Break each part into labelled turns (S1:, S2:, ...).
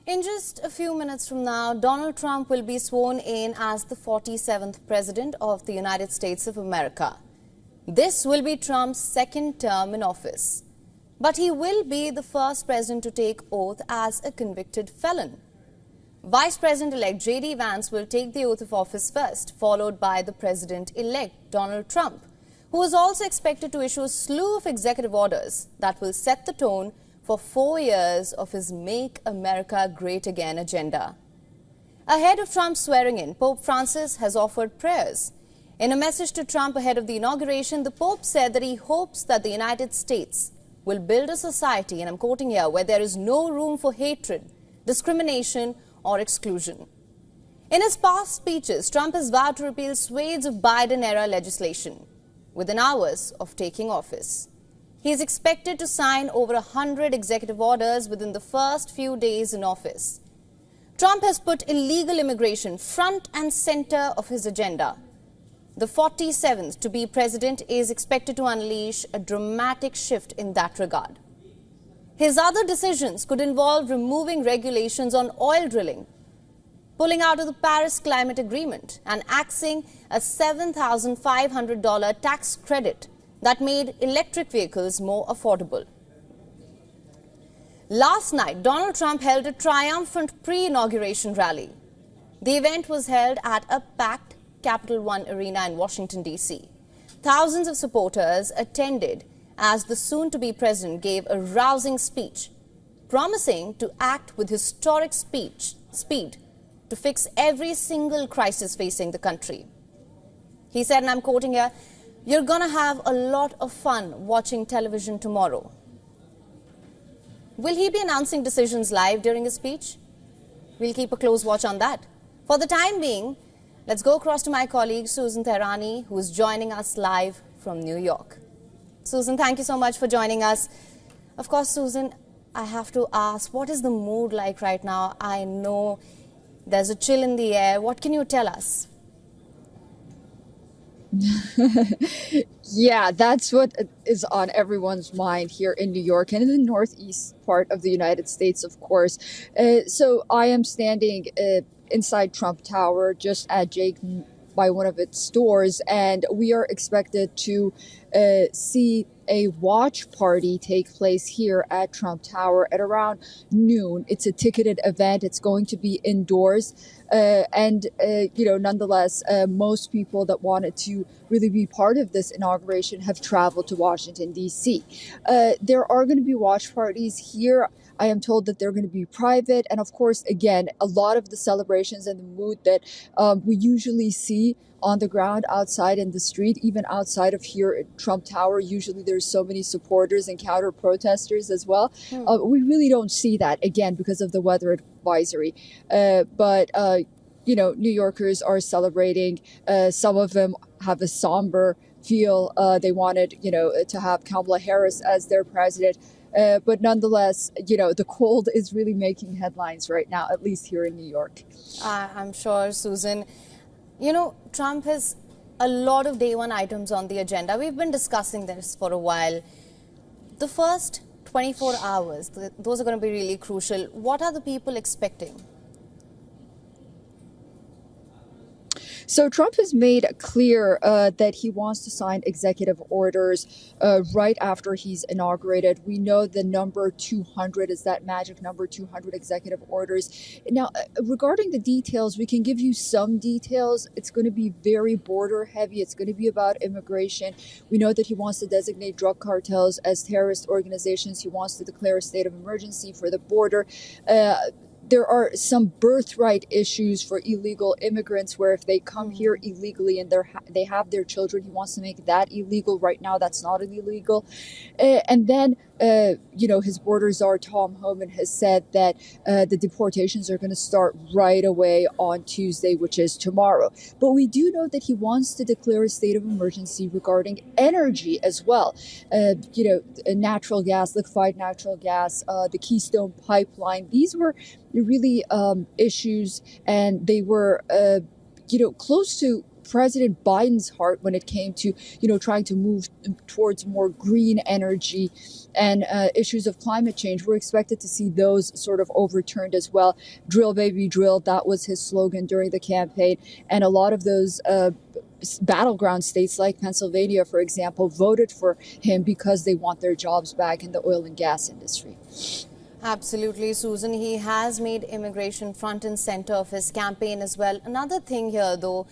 S1: In just a few minutes from now, Donald Trump will be sworn in as the 47th President of the United States of America. This will be Trump's second term in office. But he will be the first president to take oath as a convicted felon. Vice President-elect J.D. Vance will take the oath of office first, followed by the President-elect Donald Trump, who is also expected to issue a slew of executive orders that will set the tone for 4 years of his Make America Great Again agenda. Ahead of Trump's swearing in, Pope Francis has offered prayers. In a message to Trump ahead of the inauguration, the Pope said that he hopes that the United States will build a society, and I'm quoting here, where there is no room for hatred, discrimination, or exclusion. In his past speeches, Trump has vowed to repeal swathes of Biden-era legislation within hours of taking office. He is expected to sign over 100 executive orders within the first few days in office. Trump has put illegal immigration front and center of his agenda. The 47th to be president is expected to unleash a dramatic shift in that regard. His other decisions could involve removing regulations on oil drilling, pulling out of the Paris Climate Agreement, and axing a $7,500 tax credit that made electric vehicles more affordable. Last night, Donald Trump held a triumphant pre-inauguration rally. The event was held at a packed Capital One Arena in Washington, D.C. Thousands of supporters attended as the soon-to-be president gave a rousing speech, promising to act with historic speed to fix every single crisis facing the country. He said, and I'm quoting here, "You're going to have a lot of fun watching television tomorrow." Will he be announcing decisions live during his speech? We'll keep a close watch on that. For the time being, let's go across to my colleague Susan Tehrani, who is joining us live from New York. Susan, thank you so much for joining us. Of course, Susan, I have to ask, what is the mood like right now? I know there's a chill in the air. What can you tell us?
S2: Yeah, that's what is on everyone's mind here in New York and in the northeast part of the United States, of course. So I am standing inside Trump Tower, just adjacent by one of its stores, and we are expected to see a watch party take place here at Trump Tower at around noon. It's a ticketed event. It's going to be indoors. Nonetheless, most people that wanted to really be part of this inauguration have traveled to Washington, D.C. There are going to be watch parties here. I am told that they're going to be private. And of course, again, a lot of the celebrations and the mood that we usually see on the ground outside in the street, even outside of here at Trump Tower. Usually there's so many supporters and counter protesters as well. We really don't see that, again, because of the weather advisory. But New Yorkers are celebrating. Some of them have a somber feel. They wanted, to have Kamala Harris as their president. But nonetheless, the cold is really making headlines right now, at least here in New York.
S1: I'm sure, Susan. Trump has a lot of day one items on the agenda. We've been discussing this for a while. The first 24 hours, those are going to be really crucial. What are the people expecting?
S2: So Trump has made clear that he wants to sign executive orders right after he's inaugurated. We know the number 200 is that magic number, 200 executive orders. Now, regarding the details, we can give you some details. It's going to be very border heavy. It's going to be about immigration. We know that he wants to designate drug cartels as terrorist organizations. He wants to declare a state of emergency for the border. There are some birthright issues for illegal immigrants where if they come here illegally and they have their children, he wants to make that illegal. Right now, that's not illegal. And then, his border czar, Tom Homan, has said that the deportations are going to start right away on Tuesday, which is tomorrow. But we do know that he wants to declare a state of emergency regarding energy as well. Natural gas, liquefied natural gas, the Keystone Pipeline. These were really issues, and they were, close to President Biden's heart when it came to, trying to move towards more green energy and issues of climate change. We're expected to see those sort of overturned as well. Drill, baby, drill. That was his slogan during the campaign. And a lot of those battleground states like Pennsylvania, for example, voted for him because they want their jobs back in the oil and gas industry.
S1: Absolutely, Susan. He has made immigration front and center of his campaign as well. Another thing here, though,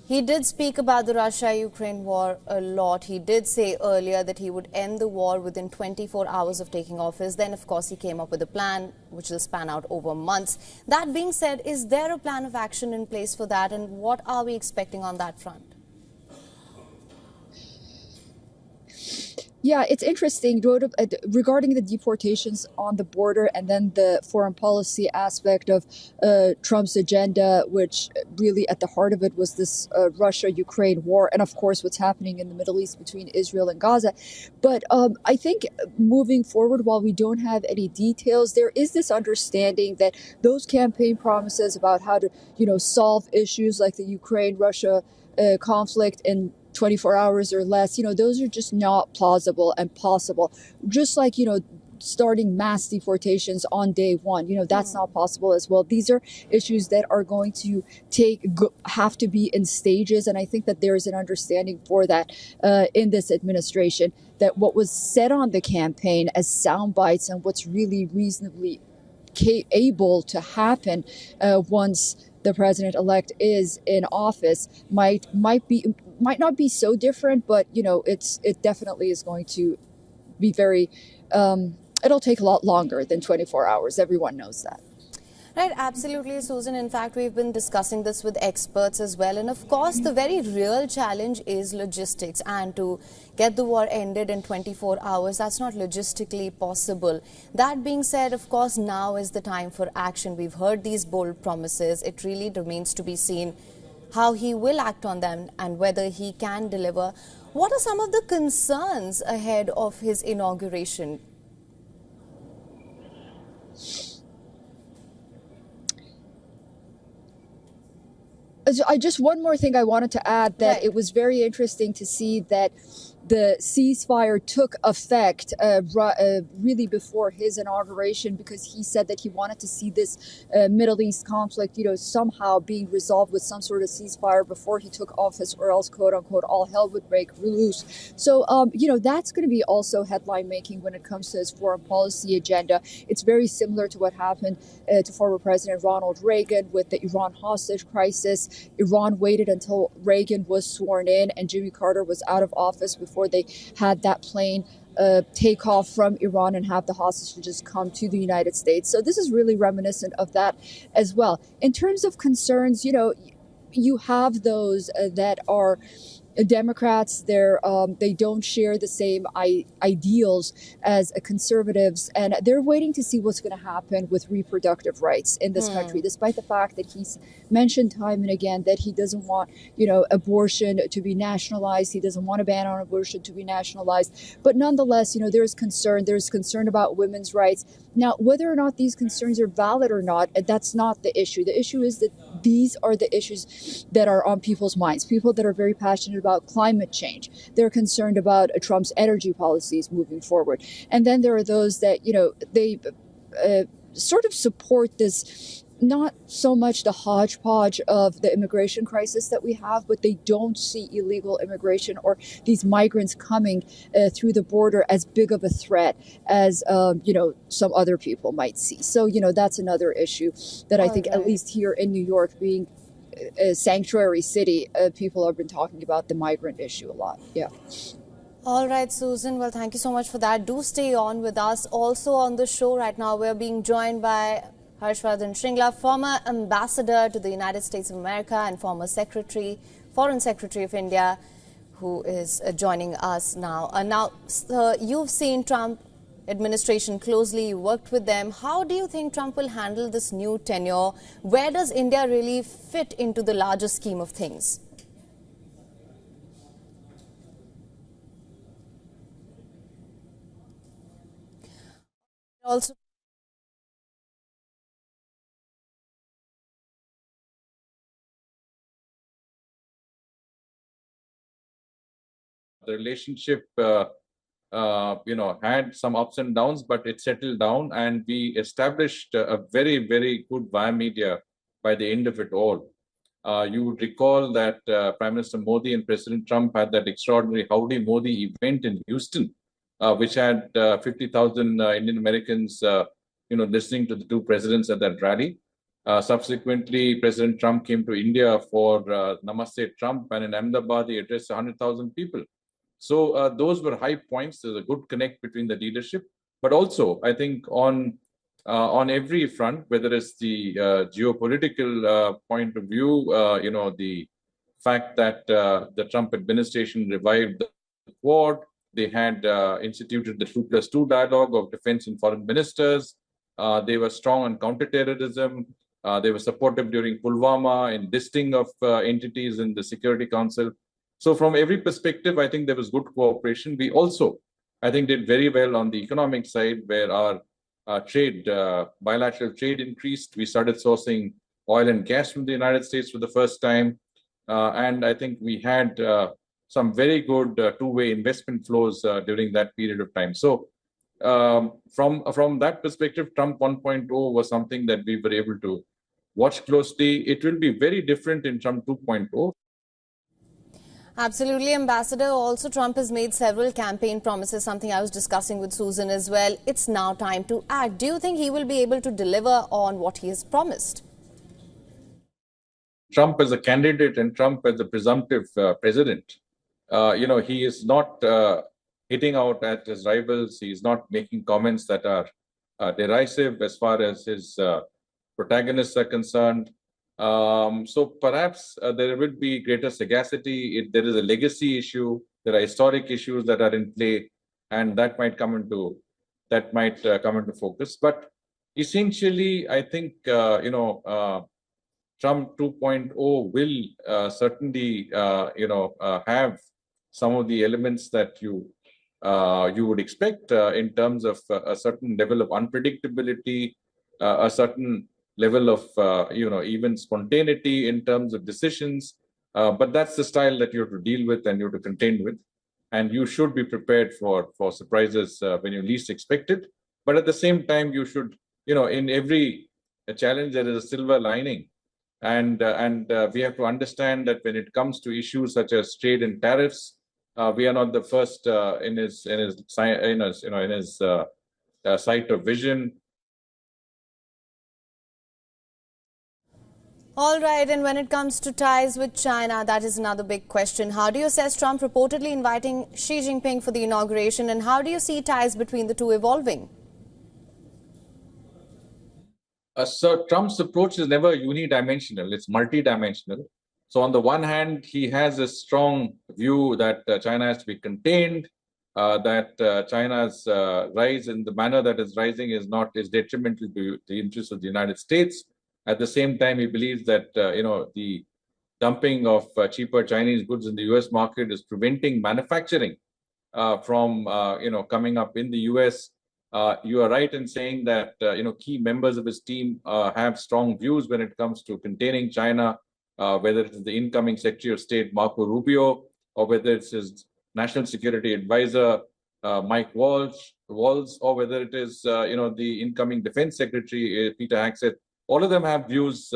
S1: he did speak about the Russia-Ukraine war a lot. He did say earlier that he would end the war within 24 hours of taking office. Then, of course, he came up with a plan which will span out over months. That being said, is there a plan of action in place for that? And what are we expecting on that front?
S2: Yeah, it's interesting regarding the deportations on the border and then the foreign policy aspect of Trump's agenda, which really at the heart of it was this Russia-Ukraine war, and of course what's happening in the Middle East between Israel and Gaza. But I think moving forward, while we don't have any details, there is this understanding that those campaign promises about how to, solve issues like the Ukraine-Russia conflict in 24 hours or less, those are just not plausible and possible. Just like, starting mass deportations on day one, that's not possible as well. These are issues that are going to have to be in stages. And I think that there is an understanding for that in this administration, that what was said on the campaign as sound bites and what's really reasonably able to happen once the president-elect is in office might not be so different, but it definitely is going to be very. It'll take a lot longer than 24 hours. Everyone knows that.
S1: Right, absolutely, Susan. In fact, we've been discussing this with experts as well. And of course, the very real challenge is logistics. And to get the war ended in 24 hours, that's not logistically possible. That being said, of course, now is the time for action. We've heard these bold promises. It really remains to be seen how he will act on them and whether he can deliver. What are some of the concerns ahead of his inauguration?
S2: One more thing I wanted to add, that
S1: Right.
S2: It was very interesting to see that the ceasefire took effect really before his inauguration, because he said that he wanted to see this Middle East conflict, somehow being resolved with some sort of ceasefire before he took office, or else, quote unquote, all hell would break loose. So, that's going to be also headline making when it comes to his foreign policy agenda. It's very similar to what happened to former President Ronald Reagan with the Iran hostage crisis. Iran waited until Reagan was sworn in and Jimmy Carter was out of office before they had that plane take off from Iran and have the hostages come to the United States. So this is really reminiscent of that as well. In terms of concerns, you have those that are Democrats. They don't share the same ideals as conservatives, and they're waiting to see what's going to happen with reproductive rights in this country, despite the fact that he's mentioned time and again that he doesn't want, abortion to be nationalized. He doesn't want a ban on abortion to be nationalized. But nonetheless, there's concern. There's concern about women's rights. Now, whether or not these concerns are valid or not, that's not the issue. The issue is that these are the issues that are on people's minds. People that are very passionate about climate change. They're concerned about Trump's energy policies moving forward. And then there are those that, they sort of support this, not so much the hodgepodge of the immigration crisis that we have, but they don't see illegal immigration or these migrants coming through the border as big of a threat as, some other people might see. So, that's another issue that I think, at least here in New York, being a sanctuary city, people have been talking about the migrant issue a lot. Yeah.
S1: All right, Susan. Well, thank you so much for that. Do stay on with us. Also on the show right now, we're being joined by Harshvardhan Shringla, former ambassador to the United States of America and former Foreign Secretary of India, who is joining us now. You've seen Trump administration closely, you worked with them. How do you think Trump will handle this new tenure? Where does India really fit into the larger scheme of things? Also
S3: the relationship, had some ups and downs, but it settled down, and we established a very, very good media by the end of it all. You would recall that Prime Minister Modi and President Trump had that extraordinary Howdy Modi event in Houston, which had 50,000 Indian Americans, listening to the two presidents at that rally. Subsequently, President Trump came to India for Namaste Trump, and in Ahmedabad, he addressed 100,000 people. So those were high points. There's a good connect between the leadership, but also I think on every front, whether it's the geopolitical point of view, the fact that the Trump administration revived the Quad, they had instituted the 2+2 dialogue of defense and foreign ministers. They were strong on counterterrorism. They were supportive during Pulwama in listing of entities in the Security Council. So from every perspective, I think there was good cooperation. We also, I think, did very well on the economic side, where our trade, bilateral trade increased. We started sourcing oil and gas from the United States for the first time. And I think we had some very good two-way investment flows during that period of time. So from that perspective, Trump 1.0 was something that we were able to watch closely. It will be very different in Trump 2.0.
S1: Absolutely, Ambassador. Also, Trump has made several campaign promises, something I was discussing with Susan as well. It's now time to act. Do you think he will be able to deliver on what he has promised?
S3: Trump as a candidate and Trump as a presumptive president, he is not hitting out at his rivals. He is not making comments that are derisive as far as his protagonists are concerned. So perhaps there will be greater sagacity. If there is a legacy issue, there are historic issues that are in play, and that might come into focus. But essentially, I think Trump 2.0 will certainly have some of the elements that you would expect in terms of a certain level of unpredictability, a certain level of even spontaneity in terms of decisions, but that's the style that you have to deal with and you have to contend with, and you should be prepared for surprises when you least expect it. But at the same time, you should, in every challenge there is a silver lining, and we have to understand that when it comes to issues such as trade and tariffs, we are not the first in his sight of vision.
S1: All right, and when it comes to ties with China, that is another big question. How do you assess Trump reportedly inviting Xi Jinping for the inauguration, and how do you see ties between the two evolving?
S3: So Trump's approach is never unidimensional, it's multidimensional. So on the one hand, he has a strong view that China has to be contained, that China's rise in the manner that is rising is detrimental to the interests of the United States. At the same time, he believes that the dumping of cheaper Chinese goods in the U.S. market is preventing manufacturing from coming up in the U.S. You are right in saying that key members of his team have strong views when it comes to containing China, whether it is the incoming Secretary of State Marco Rubio, or whether it's his National Security Advisor Mike Waltz, or whether it is the incoming Defense Secretary Peter Hegseth. All of them have views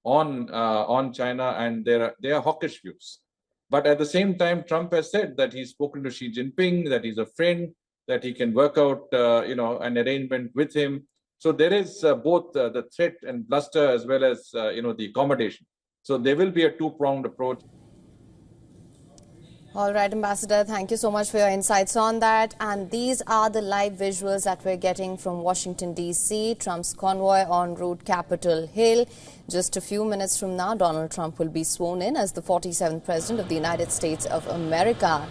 S3: on China, and they are hawkish views. But at the same time, Trump has said that he's spoken to Xi Jinping, that he's a friend, that he can work out an arrangement with him. So there is both the threat and bluster as well as the accommodation. So there will be a two-pronged approach.
S1: All right, Ambassador, thank you so much for your insights on that. And these are the live visuals that we're getting from Washington, D.C., Trump's convoy en route Capitol Hill. Just a few minutes from now, Donald Trump will be sworn in as the 47th President of the United States of America.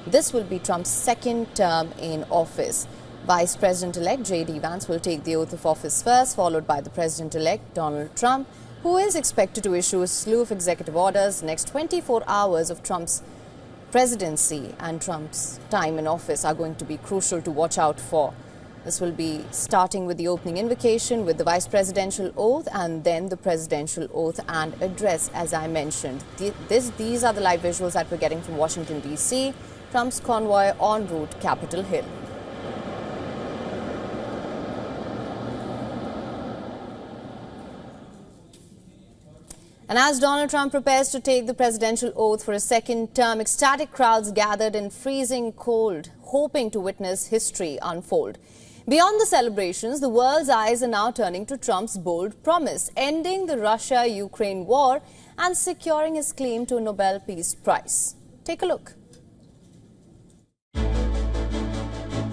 S1: This will be Trump's second term in office. Vice President-elect J.D. Vance will take the oath of office first, followed by the President-elect Donald Trump, who is expected to issue a slew of executive orders. Next 24 hours of Trump's presidency and Trump's time in office are going to be crucial to watch out for. This will be starting with the opening invocation, with the vice presidential oath, and then the presidential oath and address, as I mentioned. These are the live visuals that we're getting from Washington, D.C. Trump's convoy en route Capitol Hill. And as Donald Trump prepares to take the presidential oath for a second term, ecstatic crowds gathered in freezing cold, hoping to witness history unfold. Beyond the celebrations, the world's eyes are now turning to Trump's bold promise, ending the Russia-Ukraine war and securing his claim to a Nobel Peace Prize. Take a look.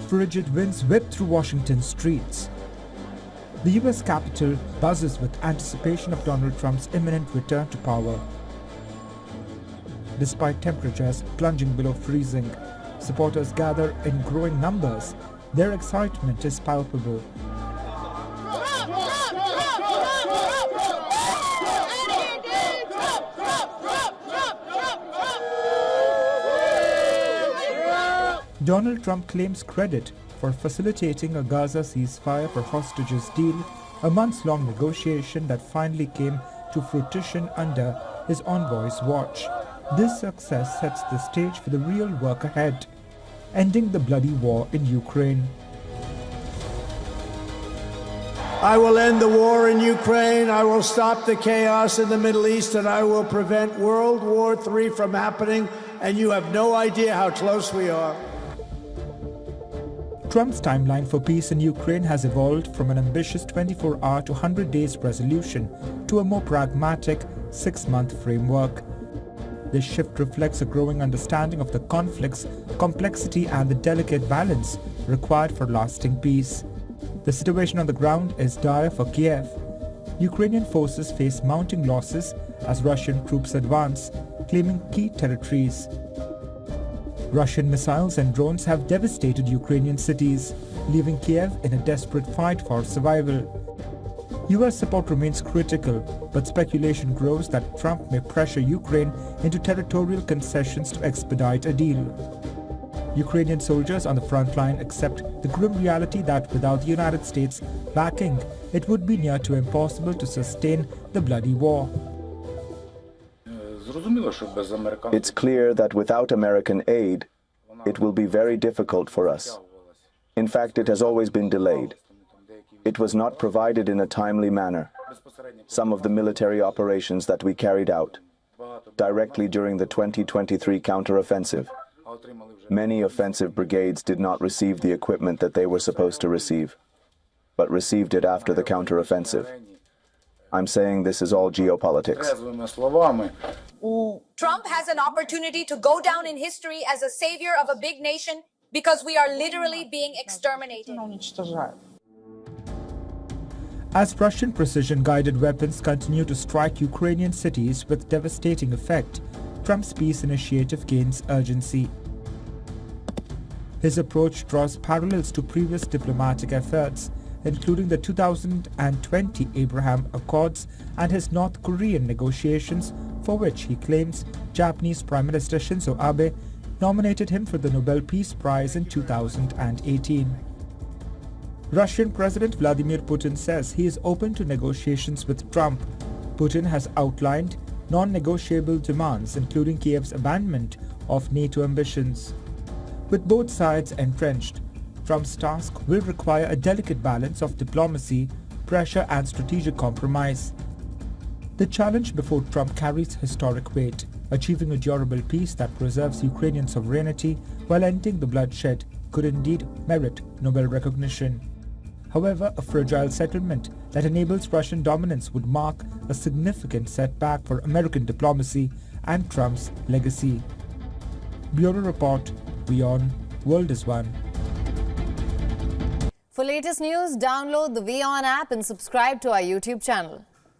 S4: Frigid winds whip through Washington streets. The U.S. Capitol buzzes with anticipation of Donald Trump's imminent return to power. Despite temperatures plunging below freezing, supporters gather in growing numbers. Their excitement is palpable. Donald Trump claims credit for facilitating a Gaza ceasefire for hostages deal, a months-long negotiation that finally came to fruition under his envoy's watch. This success sets the stage for the real work ahead, ending the bloody war in Ukraine.
S5: I will end the war in Ukraine, I will stop the chaos in the Middle East, and I will prevent World War III from happening, and you have no idea how close we are.
S4: Trump's timeline for peace in Ukraine has evolved from an ambitious 24-hour to 100 days resolution to a more pragmatic 6-month framework. This shift reflects a growing understanding of the conflict's complexity and the delicate balance required for lasting peace. The situation on the ground is dire for Kiev. Ukrainian forces face mounting losses as Russian troops advance, claiming key territories. Russian missiles and drones have devastated Ukrainian cities, leaving Kiev in a desperate fight for survival. US support remains critical, but speculation grows that Trump may pressure Ukraine into territorial concessions to expedite a deal. Ukrainian soldiers on the front line accept the grim reality that without the United States backing, it would be near to impossible to sustain the bloody war.
S6: It's clear that without American aid, it will be very difficult for us. In fact, it has always been delayed. It was not provided in a timely manner. Some of the military operations that we carried out directly during the 2023 counteroffensive. Many offensive brigades did not receive the equipment that they were supposed to receive, but received it after the counteroffensive. I'm saying this is all geopolitics.
S7: Trump has an opportunity to go down in history as a savior of a big nation because we are literally being exterminated.
S4: As Russian precision-guided weapons continue to strike Ukrainian cities with devastating effect, Trump's peace initiative gains urgency. His approach draws parallels to previous diplomatic efforts, including the 2020 Abraham Accords and his North Korean negotiations, for which he claims Japanese Prime Minister Shinzo Abe nominated him for the Nobel Peace Prize in 2018. Russian President Vladimir Putin says he is open to negotiations with Trump. Putin has outlined non-negotiable demands, including Kiev's abandonment of NATO ambitions. With both sides entrenched, Trump's task will require a delicate balance of diplomacy, pressure and strategic compromise. The challenge before Trump carries historic weight, achieving a durable peace that preserves Ukrainian sovereignty while ending the bloodshed could indeed merit Nobel recognition. However, a fragile settlement that enables Russian dominance would mark a significant setback for American diplomacy and Trump's legacy. Bureau Report, WION, World is One.
S1: For latest news, download the WION app and subscribe to our YouTube channel.